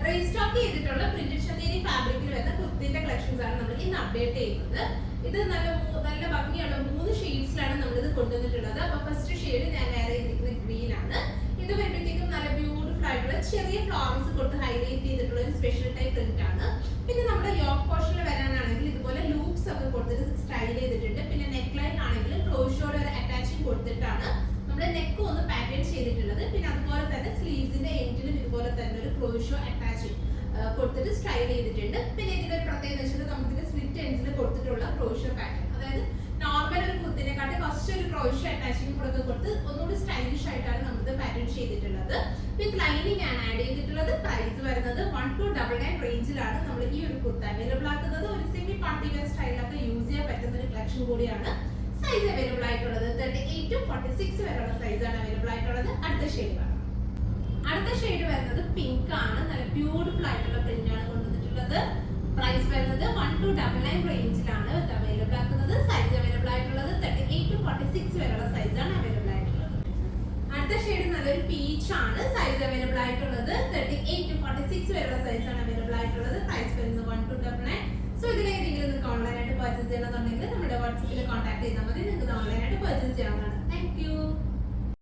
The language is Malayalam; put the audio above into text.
റീസ്റ്റോക്ക് ചെയ്തിട്ടുള്ള പ്രിന്റഡ് ചന്തേരി ഫാബ്രിക്കിൽ വരുന്ന കുർത്തിന്റെ കളക്ഷൻസ് ആണ് നമ്മൾ ഇന്ന് അപ്ഡേറ്റ് ചെയ്യുന്നത്. ഇത് നല്ല ഭംഗിയുള്ള 3 ഷെയ്ഡ്സിലാണ് നമ്മൾ ഇത് കൊണ്ടുവന്നിട്ടുള്ളത്. അപ്പൊ ഫസ്റ്റ് ഷെയ്ഡ് ഞാൻ വേറെ ചെയ്തിരിക്കുന്ന ഗ്രീൻ ആണ്. ഇത് വരുമ്പോഴത്തേക്കും നല്ല ബ്യൂട്ടിഫുൾ ആയിട്ടുള്ള ചെറിയ ഫ്ലവേഴ്സ് കൊടുത്ത് ഹൈലൈറ്റ് ചെയ്തിട്ടുള്ള ഒരു സ്പെഷ്യൽ ടൈപ്പ് പ്രിന്റ് ആണ്. പിന്നെ നമ്മുടെ യോക്ക് പോർഷനിൽ വരാനാണെങ്കിൽ ഇതുപോലെ ലൂപ്സ് ഒക്കെ കൊടുത്തിട്ട് സ്റ്റൈൽ ചെയ്തിട്ടുണ്ട്. പിന്നെ നെക്ക് ലൈൻ ആണെങ്കിൽ ക്ലോഷോടെ ഒരു അറ്റാച്ചിങ് കൊടുത്തിട്ടാണ് നമ്മുടെ നെക്ക് ഒന്ന് പാറ്റേൺ ചെയ്തിട്ടുള്ളത്. പിന്നെ അതുപോലെ തന്നെ സ്ലീവ്സിന്റെ എൻഡിലും ഇതുപോലെ തന്നെ ഒരു ക്ലോഷോ അറ്റാച്ചിങ് കൊടുത്തിട്ട് സ്റ്റൈൽ ചെയ്തിട്ടുണ്ട്. പിന്നെ ഇതിന്റെ ഒരു പ്രത്യേകത വെച്ചാൽ നമുക്ക് സ്ലിറ്റ് എൻഡ്സിൽ കൊടുത്തിട്ടുള്ള ക്രോഷോ പാറ്റേൺ, അതായത് നോർമൽ ഒരു കുർത്തിനെക്കാട്ടി കുറച്ചൊരു ക്രോഷോ അറ്റാച്ചിങ് കൂടെ കൊടുത്ത് ഒന്നുകൂടി സ്റ്റൈലിഷ് ആയിട്ടാണ് നമ്മൾ പാറ്റേൺ ചെയ്തിട്ടുള്ളത്. വിത്ത് ലൈനിങ് ആണ് ആഡ് ചെയ്തിട്ടുള്ളത്. പ്രൈസ് വരുന്നത് 1299 റേഞ്ചിലാണ് നമ്മൾ ഈ ഒരു കുർത്ത അവൈലബിൾ ആക്കുന്നത്. ഒരു സെമി പാർട്ടി വെയർ സ്റ്റൈലൊക്കെ യൂസ് ചെയ്യാൻ പറ്റുന്ന ഒരു കളക്ഷൻ കൂടിയാണ്. സൈസ് അവൈലബിൾ ആയിട്ടുള്ളത് 38 to 46 വരെയുള്ള സൈസാണ് അവൈലബിൾ ആയിട്ടുള്ളത്. അടുത്ത ഷെയ്ഡ് വരുന്നത് പിങ്ക് ആണ്. നല്ല ബ്യൂട്ടിഫുൾ ആയിട്ടുള്ള പ്രിന്റ് ആണ് കൊണ്ടുവന്നിട്ടുള്ളത്. പ്രൈസ് വരുന്നത് 1299 റേഞ്ചിലാണ് ഇത് അവൈലബിൾ ആക്കുന്നത്. സൈസ് അവൈലബിൾ ആയിട്ടുള്ളത് 38 to 46 വരെയുള്ള സൈസാണ് അവൈലബിൾ ആയിട്ടുള്ളത്. അടുത്ത ഷെയ്ഡ് നല്ലൊരു പീച്ച് ആണ്. സൈസ് അവൈലബിൾ ആയിട്ടുള്ളത് 38 to 46 വരെയുള്ള സൈസാണ് അവൈലബിൾ ആയിട്ടുള്ളത്. പ്രൈസ് വരുന്നത് 1299. സോ ഇതിലേതെങ്കിലും നിങ്ങൾക്ക് ഓൺലൈനായിട്ട് പർച്ചേസ് ചെയ്യണമെന്നുണ്ടെങ്കിൽ നമ്മുടെ വാട്സാപ്പിൽ കോൺടാക്ട് ചെയ്താൽ മതി. നിങ്ങൾക്ക് ഓൺലൈനായിട്ട് പർച്ചേസ് ചെയ്യാവുന്നതാണ്. Thank you.